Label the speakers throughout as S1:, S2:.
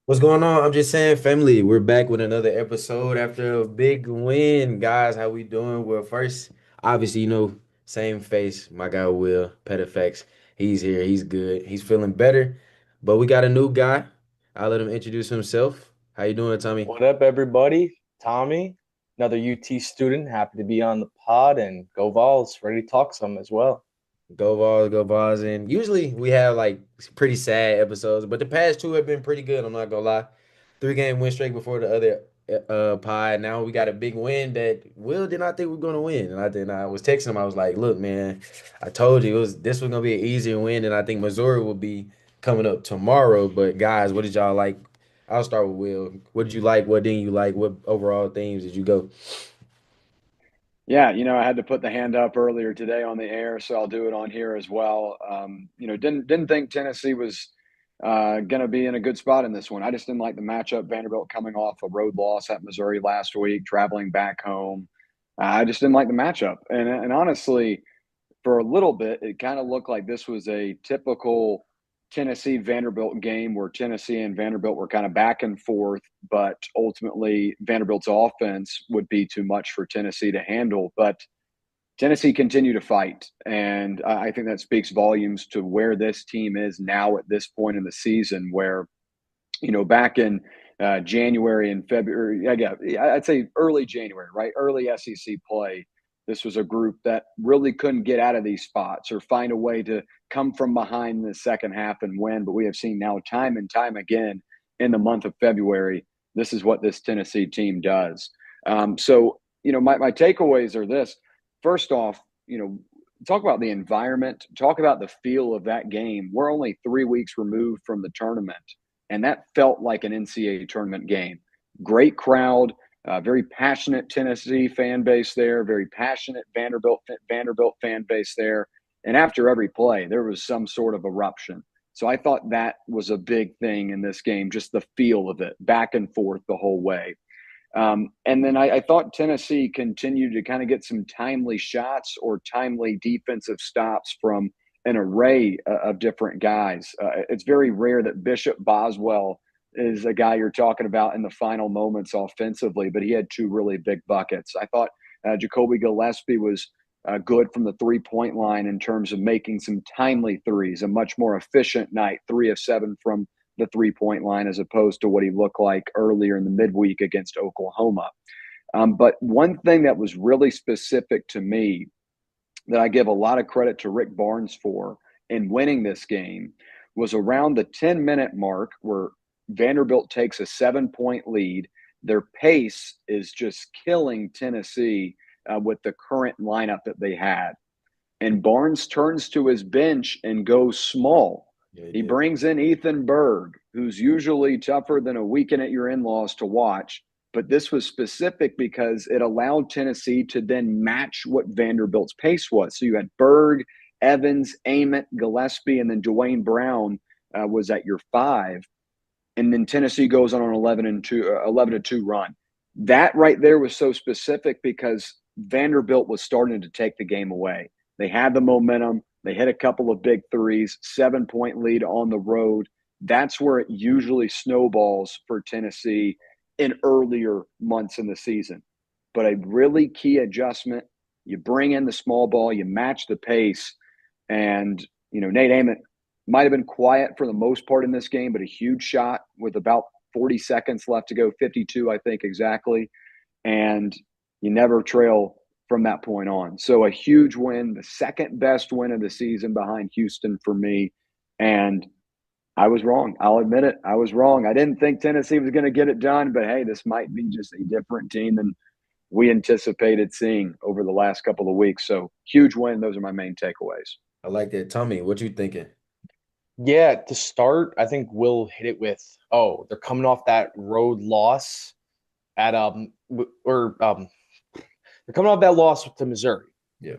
S1: What's going on? I'm just saying, family, we're back with another episode after a big win, guys. How we doing? Well, first, obviously, same face, my guy Will, Pet Effects. He's here. He's good. He's feeling better. But we got a new guy. I'll let him introduce himself. How you doing, Tommy?
S2: What up, everybody? Tommy, another UT student. Happy to be on the pod and go Vols. Ready to talk some as well.
S1: Go Vols, go Vols. And usually we have like pretty sad episodes, but the past two have been pretty good. I'm not gonna lie. 3 game win streak before the other pod. Now we got a big win that Will did not think we were gonna win. And I was texting him. I was like, look, man, I told you this was gonna be an easier win, and I think Missouri will be coming up tomorrow. But guys, what did y'all like? I'll start with Will. What did you like? What didn't you like? What overall themes did you go?
S3: Yeah, I had to put the hand up earlier today on the air, so I'll do it on here as well. Didn't think Tennessee was going to be in a good spot in this one. I just didn't like the matchup. Vanderbilt coming off a road loss at Missouri last week, traveling back home. I just didn't like the matchup, and honestly, for a little bit, it kind of looked like this was a typical Tennessee Vanderbilt game where Tennessee and Vanderbilt were kind of back and forth, but ultimately Vanderbilt's offense would be too much for Tennessee to handle. But Tennessee continued to fight. And I think that speaks volumes to where this team is now at this point in the season, where, back in January and February, yeah, I'd say early January, right? Early SEC play. This was a group that really couldn't get out of these spots or find a way to come from behind in the second half and win. But we have seen now time and time again in the month of February, this is what this Tennessee team does. My takeaways are this. First off, talk about the environment, talk about the feel of that game. We're only 3 weeks removed from the tournament, and that felt like an NCAA tournament game. Great crowd, very passionate Tennessee fan base there, very passionate Vanderbilt fan base there. And after every play, there was some sort of eruption. So I thought that was a big thing in this game, just the feel of it, back and forth the whole way. And then I thought Tennessee continued to kind of get some timely shots or timely defensive stops from an array of different guys. It's very rare that Bishop Boswell is a guy you're talking about in the final moments offensively, but he had two really big buckets. I thought Jacoby Gillespie was good from the 3 point line in terms of making some timely threes, a much more efficient night, 3 of 7 from the 3 point line as opposed to what he looked like earlier in the midweek against Oklahoma. But one thing that was really specific to me that I give a lot of credit to Rick Barnes for in winning this game was around the 10-minute mark where Vanderbilt takes a 7 point lead. Their pace is just killing Tennessee with the current lineup that they had. And Barnes turns to his bench and goes small.
S1: Yeah, he
S3: He
S1: did.
S3: brings in Ethan Berg, who's usually tougher than a weekend at your in laws to watch. But this was specific because it allowed Tennessee to then match what Vanderbilt's pace was. So you had Berg, Evans, Ament, Gillespie, and then Dwayne Brown was at your five. And then Tennessee goes on an 11-2 run. That right there was so specific because Vanderbilt was starting to take the game away. They had the momentum. They hit a couple of big threes, 7 point lead on the road. That's where it usually snowballs for Tennessee in earlier months in the season. But a really key adjustment, you bring in the small ball, you match the pace, and Nate Ament might have been quiet for the most part in this game, but a huge shot with about 40 seconds left to go, 52, I think exactly. And you never trail from that point on. So a huge win, the second best win of the season behind Houston for me. And I was wrong. I'll admit it. I was wrong. I didn't think Tennessee was going to get it done, but hey, this might be just a different team than we anticipated seeing over the last couple of weeks. So huge win. Those are my main takeaways.
S1: I like that. Tommy, what you thinking?
S2: Yeah, to start, I think we'll hit it with, they're coming off that road loss at or they're coming off that loss to Missouri.
S1: Yeah.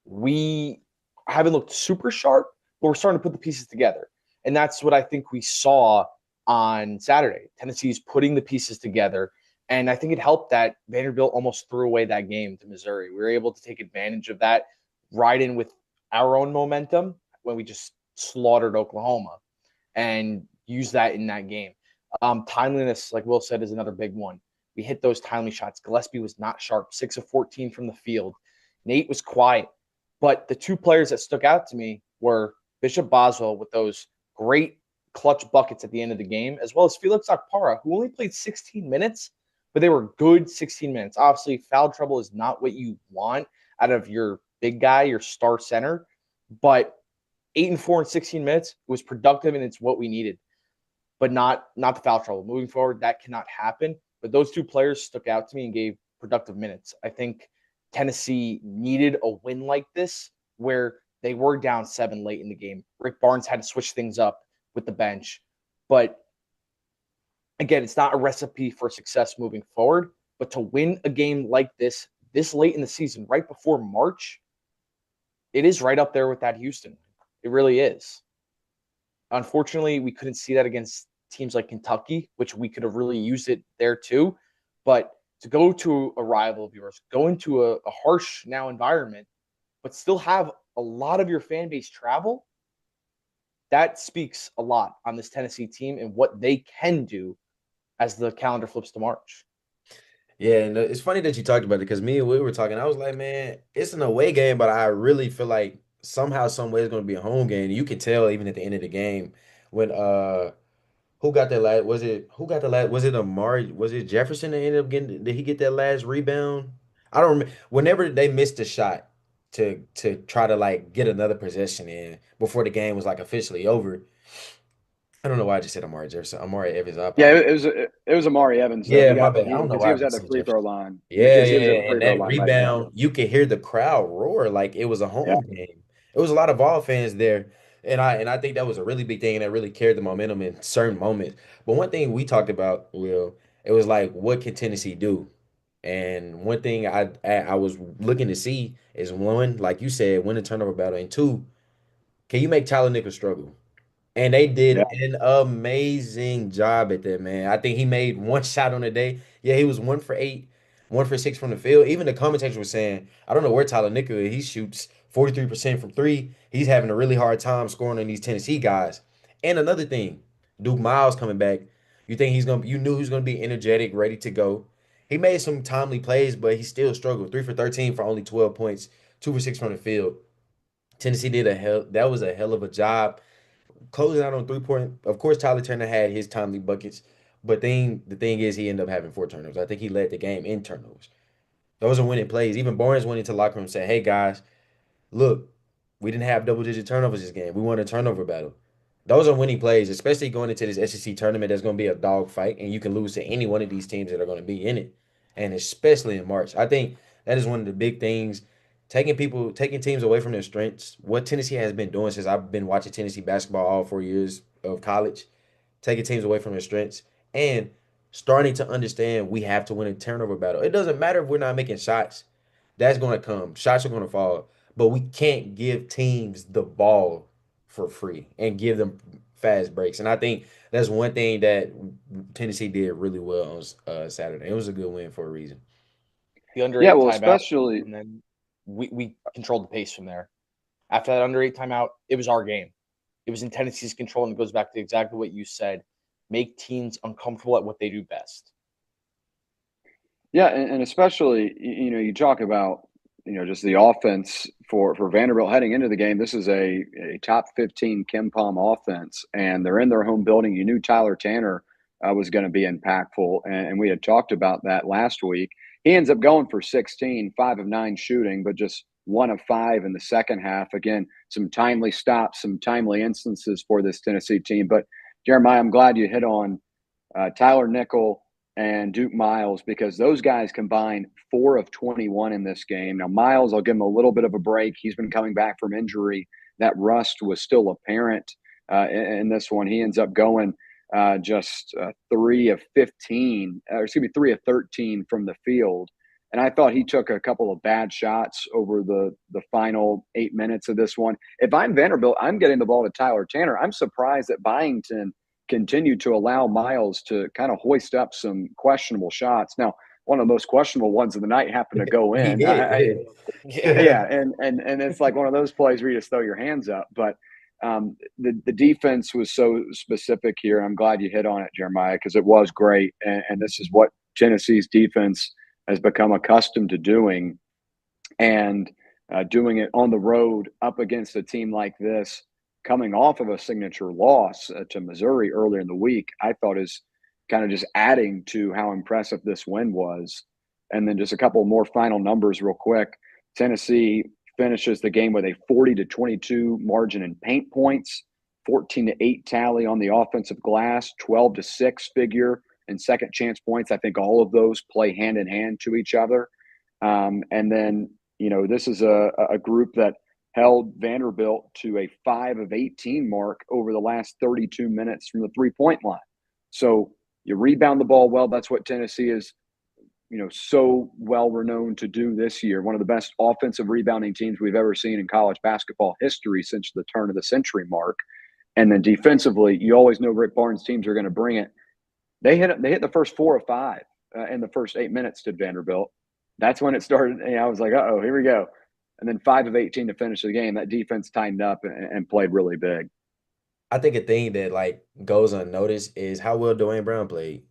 S2: We haven't looked super sharp, but we're starting to put the pieces together. And that's what I think we saw on Saturday. Tennessee's putting the pieces together. And I think it helped that Vanderbilt almost threw away that game to Missouri. We were able to take advantage of that, ride in with our own momentum when we just slaughtered Oklahoma and use that in that game. Timeliness, like Will said, is another big one. We hit those timely shots. Gillespie was not sharp, 6 of 14 from the field. Nate was quiet. But the two players that stuck out to me were Bishop Boswell with those great clutch buckets at the end of the game, as well as Felix Akpara, who only played 16 minutes, but they were good 16 minutes. Obviously, foul trouble is not what you want out of your big guy, your star center, but 8 and 4 in 16 minutes was productive, and it's what we needed, but not the foul trouble. Moving forward, that cannot happen. But those two players stuck out to me and gave productive minutes. I think Tennessee needed a win like this where they were down 7 late in the game. Rick Barnes had to switch things up with the bench. But again, it's not a recipe for success moving forward. But to win a game like this late in the season, right before March, it is right up there with that Houston. It really is. Unfortunately, we couldn't see that against teams like Kentucky, which we could have really used it there too. But to go to a rival of yours, go into a harsh now environment, but still have a lot of your fan base travel, that speaks a lot on this Tennessee team and what they can do as the calendar flips to March.
S1: Yeah, and it's funny that you talked about it because me and we were talking. I was like, man, it's an away game, but I really feel like somehow, some way, it's going to be a home game. You could tell even at the end of the game when who got that last? Was it who got the last? Was it Amari? Was it Jefferson that ended up getting? Did he get that last rebound? I don't remember. Whenever they missed a shot to try to like get another possession in before the game was like officially over. I don't know why I just said Amari Jefferson. Amari Evans. I
S3: Yeah,
S1: apologize.
S3: it was Amari Evans though.
S1: Yeah,
S3: He
S1: my
S3: got
S1: bad. I don't know
S3: because
S1: why
S3: he
S1: I
S3: was at
S1: just
S3: the
S1: said
S3: free throw
S1: Jefferson.
S3: line
S1: Yeah,
S3: because he
S1: yeah,
S3: was at the
S1: yeah. And
S3: free throw
S1: that
S3: line right there.
S1: rebound, you could hear the crowd roar like it was a
S3: Yeah,
S1: home game. It was a lot of Vol fans there. And I think that was a really big thing and that really carried the momentum in certain moments. But one thing we talked about, Will, it was like, what can Tennessee do? And one thing I was looking to see is one, like you said, win the turnover battle, and two, can you make Tyler Nichols struggle? And they
S3: yeah,
S1: did an amazing job at that, man. I think he made one shot on the day. Yeah, he was 1 for 8, 1 for 6 from the field. Even the commentators were saying, I don't know where Tyler Nichols is. He shoots 43% from three. He's having a really hard time scoring on these Tennessee guys. And another thing, Duke Miles coming back. You knew he was gonna be energetic, ready to go. He made some timely plays, but he still struggled. 3 for 13 for only 12 points, 2 for 6 from the field. Tennessee did that was a hell of a job closing out on 3 point. Of course, Tyler Turner had his timely buckets, but the thing is, he ended up having 4 turnovers. I think he led the game in turnovers. Those are winning plays. Even Barnes went into the locker room and said, "Hey guys, look, we didn't have double-digit turnovers this game. We won a turnover battle." Those are winning plays, especially going into this SEC tournament. That's going to be a dog fight, and you can lose to any one of these teams that are going to be in it, and especially in March. I think that is one of the big things. Taking teams away from their strengths. What Tennessee has been doing since I've been watching Tennessee basketball all 4 years of college, taking teams away from their strengths and starting to understand we have to win a turnover battle. It doesn't matter if we're not making shots. That's going to come. Shots are going to fall. But we can't give teams the ball for free and give them fast breaks. And I think that's one thing that Tennessee did really well on Saturday. It was a good win for a reason.
S2: The under
S3: yeah.
S2: eight
S3: Well,
S2: timeout,
S3: especially
S2: and then we controlled the pace from there. After that under eight timeout, it was our game. It was in Tennessee's control, and it goes back to exactly what you said. Make teams uncomfortable at what they do best.
S3: yeah, and especially you talk about just the offense for Vanderbilt heading into the game. This is a top 15 Kim Palm offense, and they're in their home building. You knew Tyler Tanner was going to be impactful, and we had talked about that last week. He ends up going for 16, 5 of 9 shooting, but just 1 of 5 in the second half. Again, some timely stops, some timely instances for this Tennessee team. But Jeremiah, I'm glad you hit on Tyler Nickel and Duke Miles because those guys combined 4 of 21 in this game. Now, Miles, I'll give him a little bit of a break. He's been coming back from injury. That rust was still apparent in this one. He ends up going just 3 of 15, or excuse me, 3 of 13 from the field. And I thought he took a couple of bad shots over the final 8 minutes of this one. If I'm Vanderbilt, I'm getting the ball to Tyler Tanner. I'm surprised that Byington continued to allow Miles to kind of hoist up some questionable shots. Now, one of the most questionable ones of the night happened to go
S1: He
S3: in.
S1: did. Yeah.
S3: Yeah, and it's like one of those plays where you just throw your hands up. But The defense was so specific here. I'm glad you hit on it, Jeremiah, because it was great. And this is what Tennessee's defense has become accustomed to doing. And doing it on the road up against a team like this, coming off of a signature loss to Missouri earlier in the week, I thought is kind of just adding to how impressive this win was. And then just a couple more final numbers real quick. Tennessee finishes the game with a 40-22 margin in paint points, 14-8 tally on the offensive glass, 12-6 figure and second chance points. I think all of those play hand in hand to each other. And then, this is a group that held Vanderbilt to a 5 of 18 mark over the last 32 minutes from the 3-point line. So you rebound the ball well. That's what Tennessee is, so well renowned to do this year. One of the best offensive rebounding teams we've ever seen in college basketball history since the turn of the century mark. And then defensively, you always know Rick Barnes' teams are going to bring it. They hit the first 4 of 5 in the first 8 minutes to Vanderbilt. That's when it started. I was like, uh-oh, here we go. And then 5 of 18 to finish the game. That defense tightened up and played really big.
S1: I think a thing that goes unnoticed is how well Dwayne Brown played.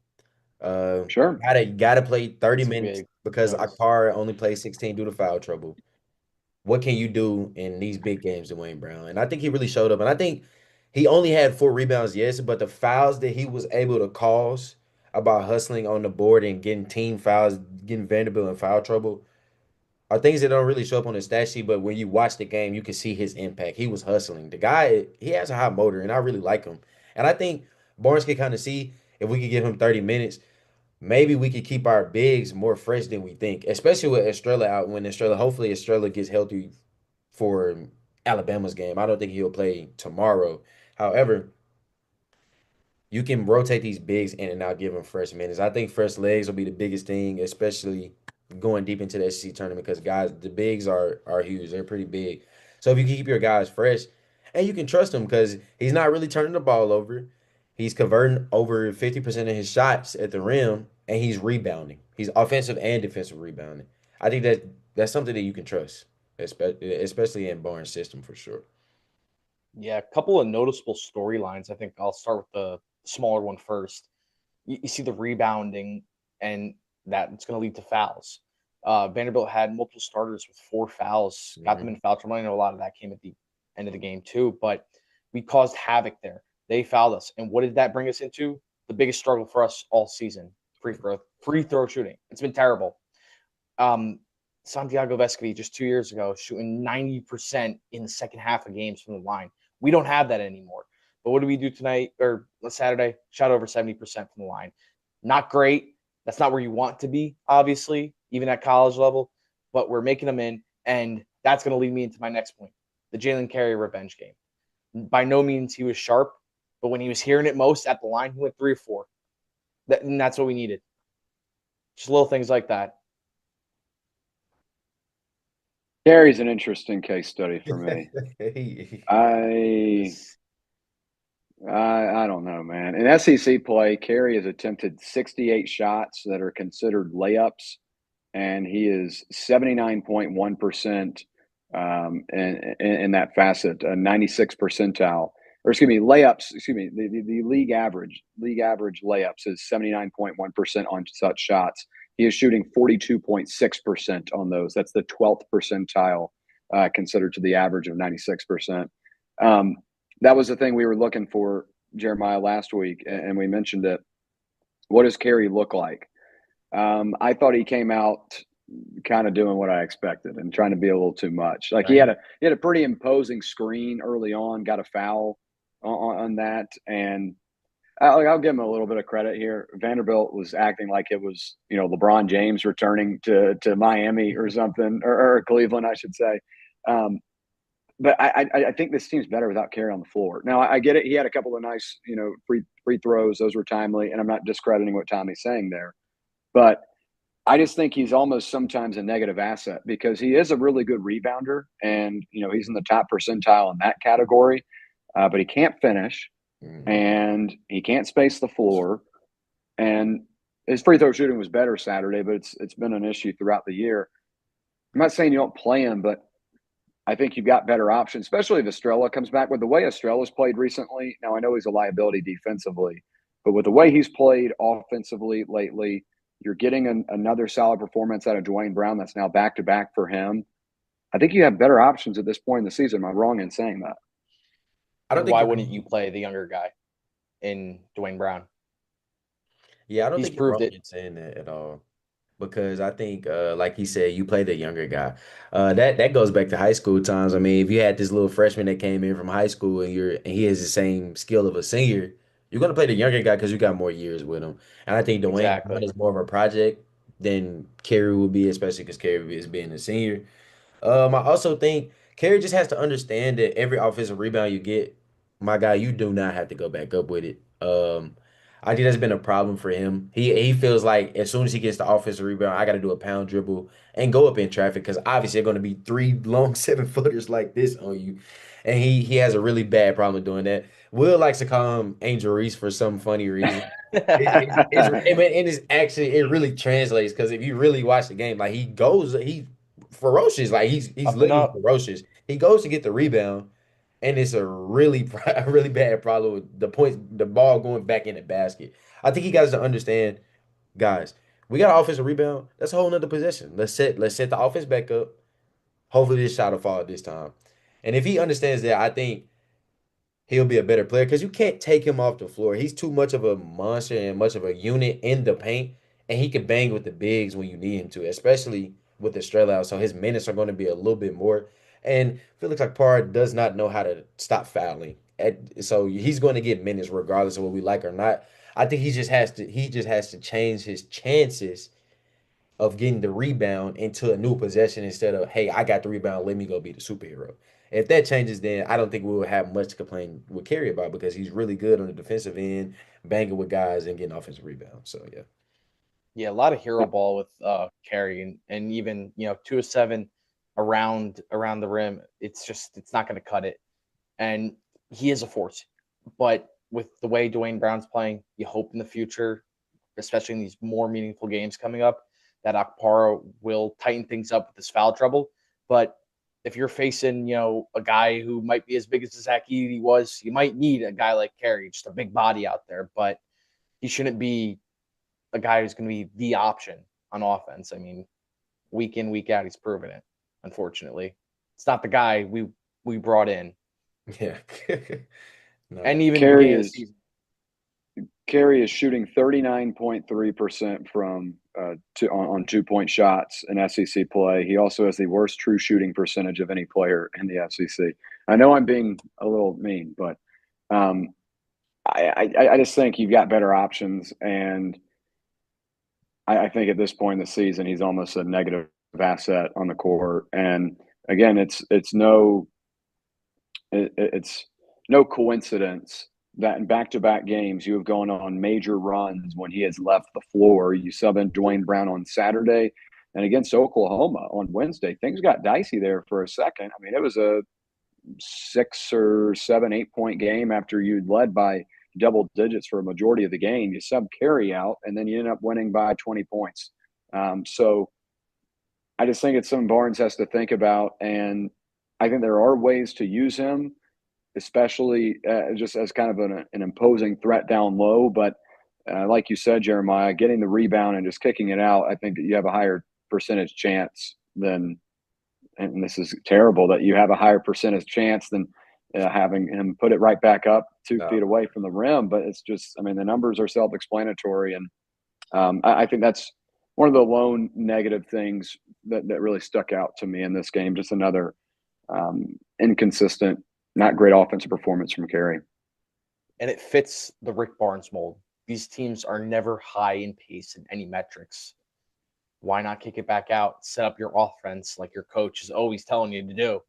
S3: Sure.
S1: Gotta play 30
S2: That's
S1: minutes
S2: big.
S1: because
S2: Notice.
S1: Akpar only played 16 due to foul trouble. What can you do in these big games, Dwayne Brown? And I think he really showed up. And I think he only had 4 rebounds, yes, but the fouls that he was able to cause about hustling on the board and getting team fouls, getting Vanderbilt in foul trouble, are things that don't really show up on the stat sheet. But when you watch the game, you can see his impact. He was hustling. The guy, he has a high motor, and I really like him. And I think Barnes can kind of see if we could give him 30 minutes maybe we could keep our bigs more fresh than we think, especially with Estrella out. When hopefully Estrella gets healthy for Alabama's game. I don't think he'll play tomorrow. However, you can rotate these bigs in and out, give them fresh minutes. I think fresh legs will be the biggest thing, especially going deep into the SEC tournament because guys, the bigs are huge. They're pretty big. So if you can keep your guys fresh and you can trust him because he's not really turning the ball over. He's converting over 50% of his shots at the rim and he's rebounding. He's offensive and defensive rebounding. I think that's something that you can trust, especially in Barnes' system for sure.
S2: Yeah, a couple of noticeable storylines. I think I'll start with the smaller one first. You see the rebounding, and that it's going to lead to fouls. Vanderbilt had multiple starters with 4 fouls, got them in foul trouble. I know a lot of that came at the end of the game too, but we caused havoc there. They fouled us, and what did that bring us into? The biggest struggle for us all season: free throw shooting. It's been terrible. Santiago Vescovi just 2 years ago shooting 90% in the second half of games from the line. We don't have that anymore. But what do we do tonight or Saturday? Shot over 70% from the line. Not great. That's not where you want to be, obviously, even at college level. But we're making them in, and that's going to lead me into my next point, the Jalen Carey revenge game. By no means he was sharp, but when he was hearing it most at the line, he went 3 or 4. And that's what we needed. Just little things like that.
S3: Gary's an interesting case study for me. I don't know, man. In SEC play, Carey has attempted 68 shots that are considered layups, and he is 79.1% in that facet, a 96 percentile. Or excuse me, layups. Excuse me, the league average layups is 79.1% on such shots. He is shooting 42.6% on those. That's the 12th percentile considered to the average of 96%. That was the thing we were looking for, Jeremiah, last week, and we mentioned it. What does Carey look like? I thought he came out kind of doing what I expected and trying to be a little too much. Like he had a pretty imposing screen early on, got a foul on that, and I'll give him a little bit of credit here. Vanderbilt was acting like it was, LeBron James returning to Miami or something, or Cleveland, I should say. But I think this team's better without Carey on the floor. Now, I get it. He had a couple of nice, free throws. Those were timely, and I'm not discrediting what Tommy's saying there. But I just think he's almost sometimes a negative asset because he is a really good rebounder, and, he's in the top percentile in that category, but he can't finish. And he can't space the floor. And his free throw shooting was better Saturday, but it's been an issue throughout the year. I'm not saying you don't play him, but I think you've got better options, especially if Estrella comes back. With the way Estrella's played recently, now I know he's a liability defensively, but with the way he's played offensively lately, you're getting another solid performance out of Dwayne Brown that's now back to back for him. I think you have better options at this point in the season. Am I wrong in saying that?
S1: I don't
S2: And
S1: think
S2: why
S1: you're
S2: wouldn't you
S1: wrong.
S2: play the younger guy in Dwayne Brown?
S1: Yeah, I don't
S2: He's
S1: think you're
S2: proved
S1: wrong
S2: it.
S1: in saying that at all. Because I think, like he said, you play the younger guy. That goes back to high school times. I mean, if you had this little freshman that came in from high school and he has the same skill of a senior, you're gonna play the younger guy because you got more years with him. And I think Dwayne Brown
S2: Exactly.
S1: is more of a project than Kerry will be, especially because Kerry is being a senior. I also think Kerry just has to understand that every offensive rebound you get, my guy, you do not have to go back up with it. I think that's been a problem for him. He feels like as soon as he gets the offensive rebound, I got to do a pound dribble and go up in traffic because obviously they're going to be three long 7-footers like this on you, and he has a really bad problem doing that. Will likes to call him Angel Reese for some funny reason. It's actually it really translates because if you really watch the game, like he's ferocious, like he's
S2: Up and
S1: literally
S2: up.
S1: ferocious. He goes to get the rebound, and it's a really a really bad problem with the points, the ball going back in the basket. I think he got to understand, guys. We got an offensive rebound. That's a whole nother possession. Let's set the offense back up. Hopefully this shot will fall this time. And if he understands that, I think he'll be a better player because you can't take him off the floor. He's too much of a monster and much of a unit in the paint, and he can bang with the bigs when you need him to, especially with the straight out. So his minutes are going to be a little bit more. And Felix Akpar does not know how to stop fouling. So he's going to get minutes regardless of what we like or not. I think he just has to change his chances of getting the rebound into a new possession instead of, hey, I got the rebound, let me go be the superhero. If that changes, then I don't think we will have much to complain with Kerry about because he's really good on the defensive end, banging with guys and getting offensive rebounds. So yeah.
S2: Yeah, a lot of hero ball with Carey and even 2 of 7 around the rim. It's not going to cut it. And he is a force. But with the way Dwayne Brown's playing, you hope in the future, especially in these more meaningful games coming up, that Akpara will tighten things up with this foul trouble. But if you're facing, a guy who might be as big as Zach Edey was, you might need a guy like Carey, just a big body out there. But he shouldn't be a guy who's going to be the option on offense. I mean, week in, week out, he's proven it. Unfortunately, it's not the guy we brought in,
S1: Yeah. No.
S2: and even
S3: Carey
S2: beginning of the
S3: is
S2: season.
S3: Carey is shooting 39.3% from on 2-point shots in SEC play. He also has the worst true shooting percentage of any player in the SEC. I know I'm being a little mean, but um, I just think you've got better options, and I think at this point in the season he's almost a negative asset on the court. And again, it's no coincidence that in back-to-back games you have gone on major runs when he has left the floor. You sub in Dwayne Brown on Saturday, and against Oklahoma on Wednesday, things got dicey there for a second. I mean, it was a 6 or 7, 8 point game after you'd led by double digits for a majority of the game. You sub Carey out, and then you end up winning by 20 points. So I just think it's something Barnes has to think about, and I think there are ways to use him, especially just as kind of an imposing threat down low. But like you said, Jeremiah, getting the rebound and just kicking it out, I think that you have a higher percentage chance than, and this is terrible, that you have a higher percentage chance than having him put it right back up 2 feet
S1: No.
S3: away from the rim. But it's just, I mean, the numbers are self-explanatory, and I think that's one of the lone negative things that really stuck out to me in this game. Just another inconsistent, not great offensive performance from Carey.
S2: And it fits the Rick Barnes mold. These teams are never high in pace in any metrics. Why not kick it back out, set up your offense like your coach is always telling you to do?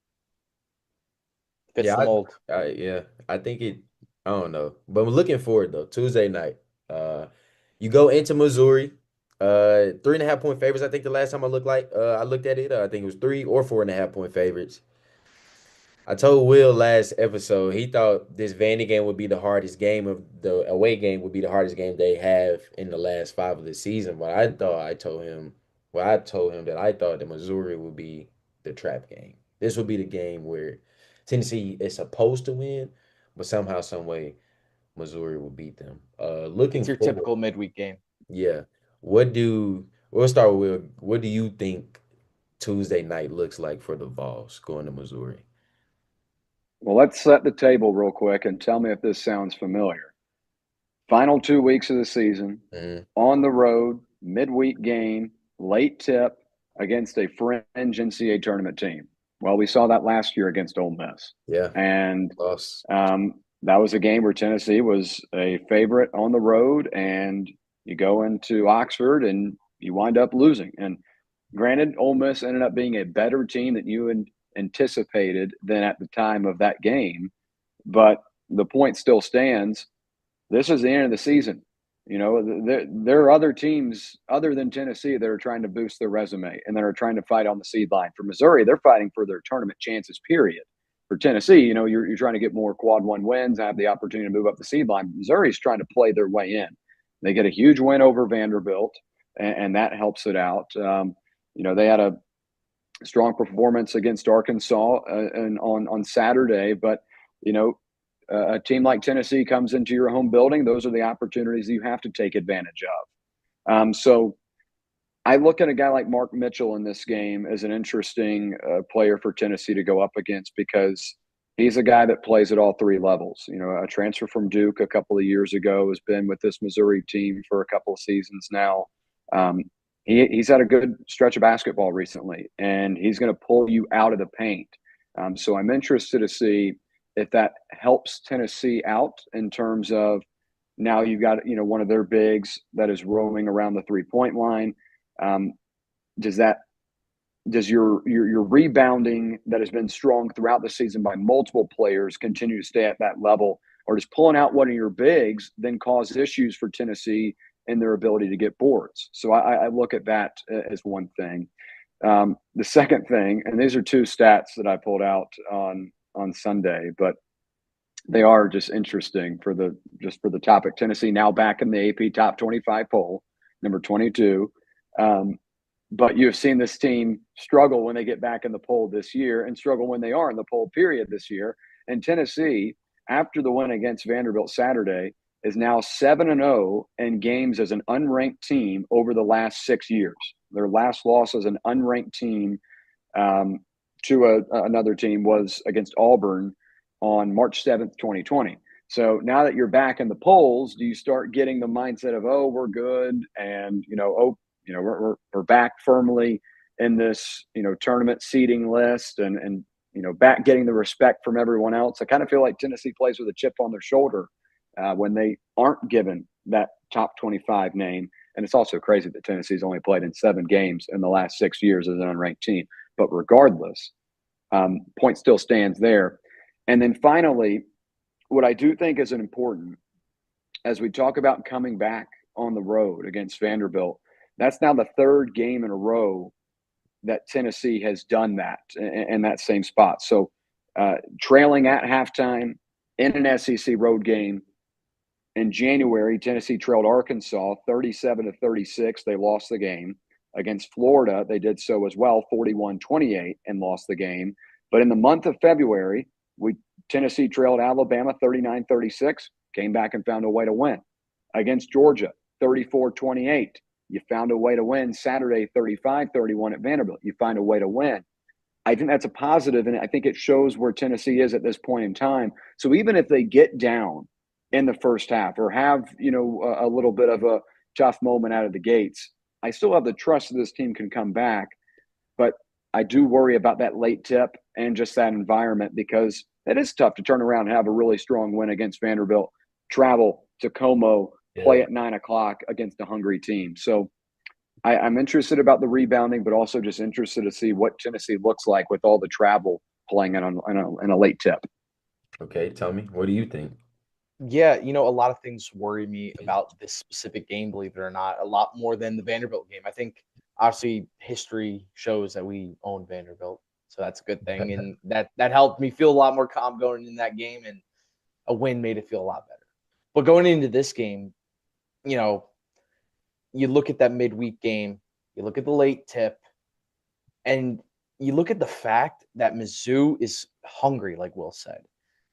S2: Fits
S1: Yeah,
S2: the mold.
S1: I think it. I don't know, but I'm looking forward though. Tuesday night, you go into Missouri, 3.5 point favorites. I think the last time I looked at it, I think it was 3 or 4.5 point favorites. I told Will last episode he thought this Vandy game would be the hardest game of the away game would be the hardest game they have in the last 5 of the season. But I told him that I thought that Missouri would be the trap game. This will be the game where Tennessee is supposed to win, but somehow, some way, Missouri will beat them. Looking
S2: It's your
S1: forward,
S2: typical midweek game.
S1: yeah. We'll start with Will. What do you think Tuesday night looks like for the Vols going to Missouri?
S3: Well, let's set the table real quick and tell me if this sounds familiar. Final 2 weeks of the season,
S1: Mhm.
S3: on the road, midweek game, late tip against a fringe NCAA tournament team. Well, we saw that last year against Ole Miss.
S1: Yeah,
S3: And
S1: loss.
S3: that was a game where Tennessee was a favorite on the road, and you go into Oxford and you wind up losing. And granted, Ole Miss ended up being a better team than you anticipated than at the time of that game, but the point still stands. This is the end of the season. You know, there are other teams other than Tennessee that are trying to boost their resume and that are trying to fight on the seed line. For Missouri, they're fighting for their tournament chances, period. For Tennessee, you know, you're trying to get more quad one wins, have the opportunity to move up the seed line. Missouri's trying to play their way in. They get a huge win over Vanderbilt, and that helps it out. You know, they had a strong performance against Arkansas and on Saturday, but you know, a team like Tennessee comes into your home building, those are the opportunities you have to take advantage of. So I look at a guy like Mark Mitchell in this game as an interesting player for Tennessee to go up against because he's a guy that plays at all three levels. You know, a transfer from Duke a couple of years ago has been with this Missouri team for a couple of seasons now. Um, he's had a good stretch of basketball recently, and he's going to pull you out of the paint. So I'm interested to see if that helps Tennessee out in terms of now you've got, you know, one of their bigs that is roaming around the 3-point line. Um, does that does your rebounding that has been strong throughout the season by multiple players continue to stay at that level, or does pulling out one of your bigs then cause issues for Tennessee in their ability to get boards? So I look at that as one thing. The second thing, and these are two stats that I pulled out on Sunday, but they are just interesting for the topic. Tennessee now back in the AP top 25 poll, number 22. Um, but you've seen this team struggle when they get back in the poll this year and struggle when they are in the poll period this year. And Tennessee, after the win against Vanderbilt Saturday, is now 7-0 in games as an unranked team over the last 6 years. Their last loss as an unranked team to another team was against Auburn on March 7th, 2020. So now that you're back in the polls, do you start getting the mindset of, oh, we're good, and we're back firmly in this, tournament seeding list, and back getting the respect from everyone else? I kind of feel like Tennessee plays with a chip on their shoulder when they aren't given that top 25 name. And it's also crazy that Tennessee's only played in 7 games in the last 6 years as an unranked team. But regardless, point still stands there. And then finally, what I do think is important as we talk about coming back on the road against Vanderbilt, that's now the 3rd game in a row that Tennessee has done that in that same spot. So trailing at halftime in an SEC road game in January, Tennessee trailed Arkansas 37-36. They lost the game. Against Florida, they did so as well, 41-28, and lost the game. But in the month of February, Tennessee trailed Alabama 39-36, came back and found a way to win. Against Georgia, 34-28. You found a way to win. Saturday, 35-31 at Vanderbilt. You find a way to win. I think that's a positive, and I think it shows where Tennessee is at this point in time. So even if they get down in the first half or have, a little bit of a tough moment out of the gates, I still have the trust that this team can come back. But I do worry about that late tip and just that environment, because it is tough to turn around and have a really strong win against Vanderbilt, travel to Como,
S1: Yeah.
S3: play at 9 o'clock against a hungry team. So I'm interested about the rebounding, but also just interested to see what Tennessee looks like with all the travel playing in a late tip.
S1: Okay, tell me, what do you think?
S2: Yeah, a lot of things worry me about this specific game, believe it or not, a lot more than the Vanderbilt game. I think obviously history shows that we own Vanderbilt, so that's a good thing, and that helped me feel a lot more calm going in that game, and a win made it feel a lot better. But going into this game, you look at that midweek game, you look at the late tip, and you look at the fact that Mizzou is hungry, like Will said.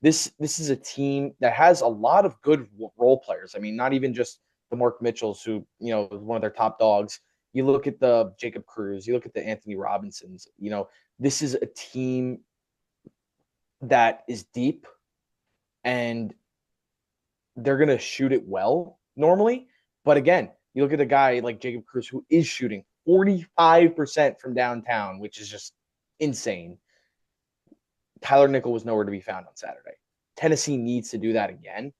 S2: This is a team that has a lot of good role players. I mean, not even just the Mark Mitchells, who is one of their top dogs. You look at the Jacob Cruz, you look at the Anthony Robinsons. This is a team that is deep, and they're gonna shoot it well normally. But again, you look at a guy like Jacob Cruz, who is shooting 45% from downtown, which is just insane. Tyler Nickel was nowhere to be found on Saturday. Tennessee needs to do that again.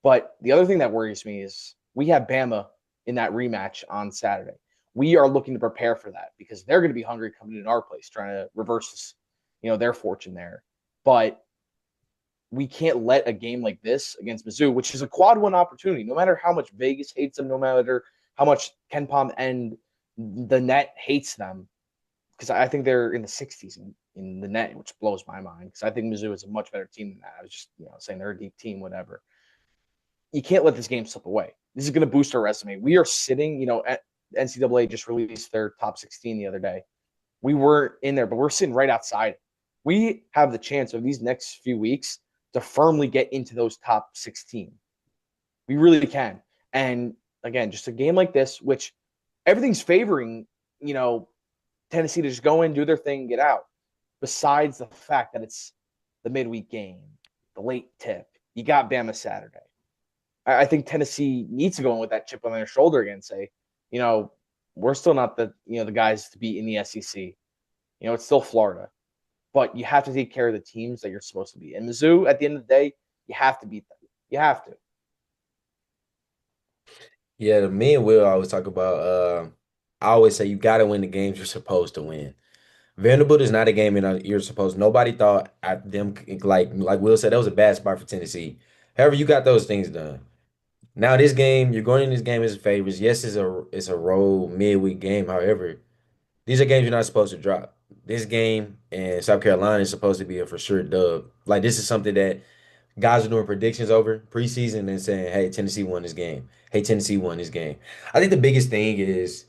S2: But the other thing that worries me is we have Bama in that rematch on Saturday. We are looking to prepare for that because they're going to be hungry coming in our place, trying to reverse, their fortune there. But we can't let a game like this against Mizzou, which is a quad one opportunity, no matter how much Vegas hates them, no matter how much Ken Pom and the net hates them, because I think they're in the 60s in the net, which blows my mind because I think Mizzou is a much better team than that. I was just saying they're a deep team, whatever. You can't let this game slip away. This is going to boost our resume. We are sitting, NCAA just released their top 16 the other day. We weren't in there, but we're sitting right outside. We have the chance of these next few weeks to firmly get into those top 16. We really can. And again, just a game like this, which everything's favoring, Tennessee to just go in, do their thing, get out. Besides the fact that it's the midweek game, the late tip, you got Bama Saturday. I think Tennessee needs to go in with that chip on their shoulder again and say, we're still not the guys to beat in the SEC. It's still Florida. But you have to take care of the teams that you're supposed to be. And Mizzou, at the end of the day, you have to beat them. You have to.
S1: Yeah, me and Will always talk about. I always say you got to win the games you're supposed to win. Vanderbilt is not a game you're supposed. Nobody thought at them like Will said that was a bad spot for Tennessee. However, you got those things done. Now this game, you're going in this game as favorites. Yes, it's a road midweek game. However, these are games you're not supposed to drop. This game in South Carolina is supposed to be a for sure dub. Like this is something that guys are doing predictions over preseason and saying, "Hey, Tennessee won this game. Hey, Tennessee won this game." I think the biggest thing is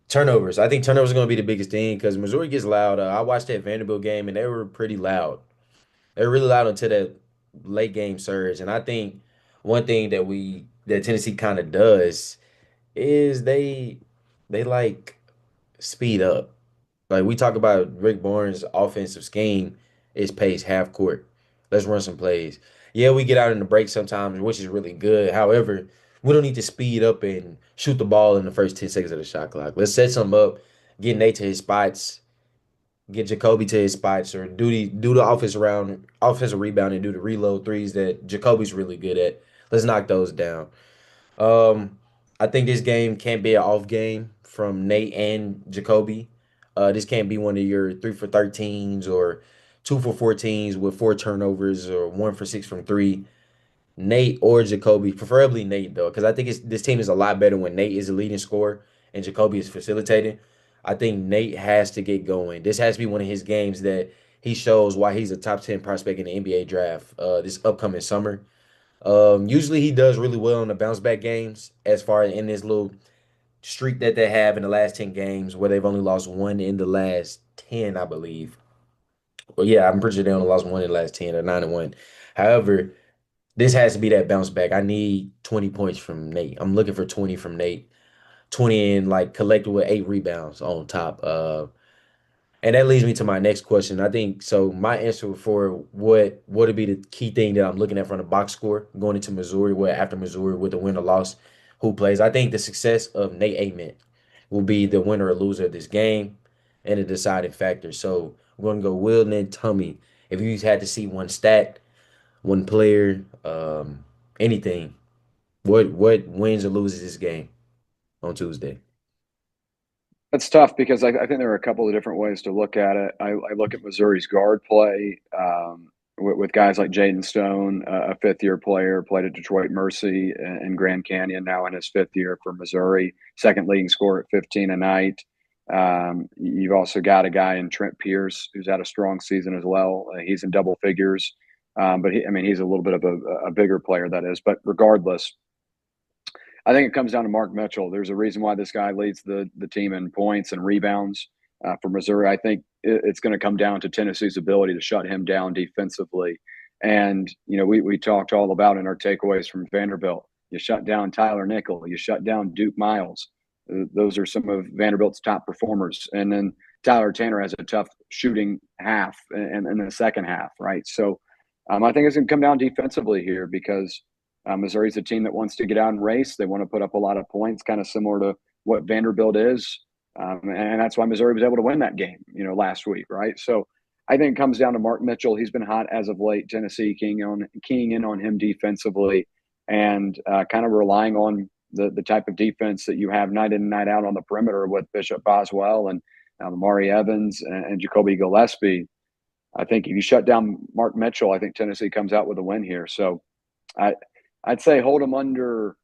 S1: turnovers. I think turnovers are going to be the biggest thing because Missouri gets loud. I watched that Vanderbilt game and they were pretty loud. They were really loud until that late game surge. And I think one thing that Tennessee kind of does is they like speed up. Like we talk about Rick Barnes' offensive scheme is pace half court. Let's run some plays. Yeah, we get out in the break sometimes, which is really good. However, we don't need to speed up and shoot the ball in the first 10 seconds of the shot clock. Let's set something up, get Nate to his spots, get Jacoby to his spots, or do the offensive rebound and do the reload threes that Jacoby's really good at. Let's knock those down. Um, I think this game can't be an off game from Nate and Jacoby. This can't be one of your 3 for 13s or 2 for 14s with 4 turnovers or 1 for 6 from three. Nate or Jacoby, preferably Nate though, because I think this team is a lot better when Nate is the leading scorer and Jacoby is facilitating. I think Nate has to get going. This has to be one of his games that he shows why he's a top 10 prospect in the NBA draft this upcoming summer. Usually he does really well in the bounce back games as far as in this little streak that they have in the last 10 games where they've only lost one in the last 10, I believe. Well, yeah, I'm pretty sure they only lost one in the last 10 or 9-1. However, this has to be that bounce back. I need 20 points from Nate. I'm looking for 20 from Nate. 20 and like collected with 8 rebounds on top. And that leads me to my next question. I think so. My answer for what would be the key thing that I'm looking at from the box score going into Missouri, where after Missouri with the win or loss, who plays? I think the success of Nate Ament will be the winner or loser of this game and the deciding factor. So we're going to go Will and then Tummy. If you had to see one stat, one player, anything, what wins or loses this game on Tuesday?
S3: That's tough because I think there are a couple of different ways to look at it. I look at Missouri's guard play with guys like Jaden Stone, a fifth-year player, played at Detroit Mercy and Grand Canyon, now in his fifth year for Missouri, second leading scorer at 15 a night. You've also got a guy in Trent Pierce who's had a strong season as well. He's in double figures, but he's a little bit of a bigger player, that is. But regardless, I think it comes down to Mark Mitchell. There's a reason why this guy leads the team in points and rebounds. for Missouri. I think it's going to come down to Tennessee's ability to shut him down defensively. And, we talked all about in our takeaways from Vanderbilt. You shut down Tyler Nickel, you shut down Duke Miles. Those are some of Vanderbilt's top performers. And then Tyler Tanner has a tough shooting half in the second half, right? So I think it's going to come down defensively here because Missouri's a team that wants to get out and race. They want to put up a lot of points, kind of similar to what Vanderbilt is. And that's why Missouri was able to win that game, last week, right? So I think it comes down to Mark Mitchell. He's been hot as of late. Tennessee keying in on him defensively and kind of relying on the type of defense that you have night in and night out on the perimeter with Bishop Boswell and Amari Evans and Jacoby Gillespie. I think if you shut down Mark Mitchell, I think Tennessee comes out with a win here. So I'd say hold him under.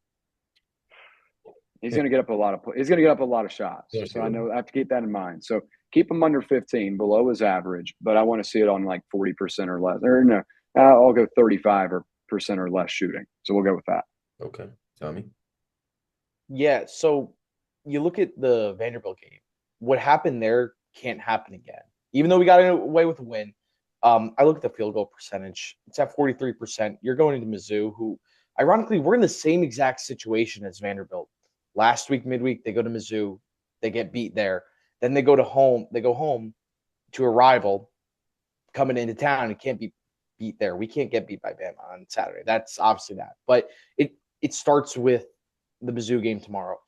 S3: He's going to get up a lot of. He's going to get up a lot of shots.
S1: Yeah,
S3: So I
S1: sure.
S3: know I have to keep that in mind. So keep him under 15, below his average. But I want to see it on like 40% or less. Or no, I'll go 35% or less shooting. So we'll go with that.
S1: Okay. Tommy.
S2: Yeah, so you look at the Vanderbilt game. What happened there can't happen again. Even though we got away with a win, I look at the field goal percentage. It's at 43%. You're going into Mizzou, who, ironically, we're in the same exact situation as Vanderbilt. Last week, midweek, they go to Mizzou. They get beat there. Then they go home to a rival coming into town and can't be beat there. We can't get beat by Bama on Saturday. That's obviously that. But it starts with the Mizzou game tomorrow.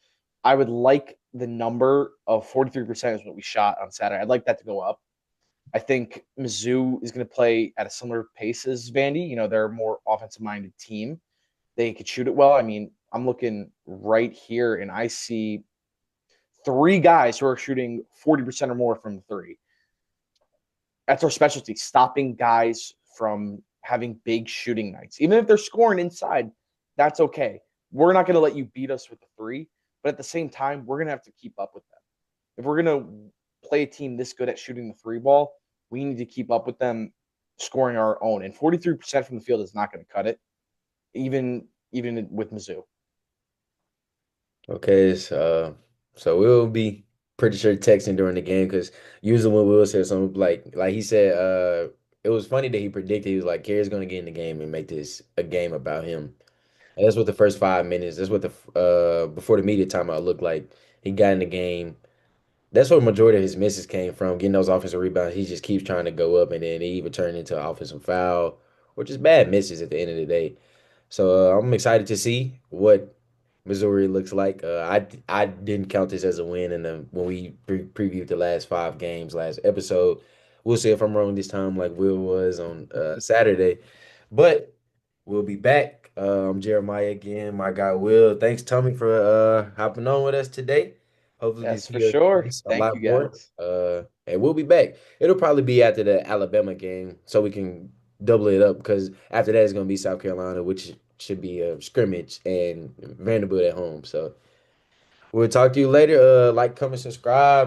S2: I would like the number of 43% is what we shot on Saturday. I'd like that to go up. I think Mizzou is going to play at a similar pace as Vandy. They're a more offensive-minded team. They could shoot it well. I mean, I'm looking right here, and I see 3 guys who are shooting 40% or more from 3. That's our specialty, stopping guys from having big shooting nights. Even if they're scoring inside, that's okay. We're not going to let you beat us with the 3, but at the same time, we're going to have to keep up with them. If we're going to play a team this good at shooting the 3 ball, we need to keep up with them scoring our own. And 43% from the field is not going to cut it, even with Mizzou.
S1: Okay, so we'll be pretty sure texting during the game because usually when Will said something like he said, it was funny that he predicted he was like, Kerry's gonna get in the game and make this a game about him. And that's what the first 5 minutes. That's what the before the media timeout looked like. He got in the game. That's where majority of his misses came from, getting those offensive rebounds. He just keeps trying to go up, and then he even turned into an offensive foul or just bad misses at the end of the day. So I'm excited to see what Missouri looks like. I didn't count this as a win in when we previewed the last 5 games last episode. We'll see if I'm wrong this time, like Will was on Saturday. But we'll be back. I'm Jeremiah again, my guy Will. Thanks, Tommy, for hopping on with us today. Hopefully, we
S2: Yes, for
S1: see us
S2: sure.
S1: a
S2: Thank
S1: lot
S2: you,
S1: more.
S2: guys.
S1: And we'll be back. It'll probably be after the Alabama game, so we can double it up because after that it's gonna be South Carolina, which should be a scrimmage, and Vanderbilt at home. So we'll talk to you later. Like, comment, subscribe.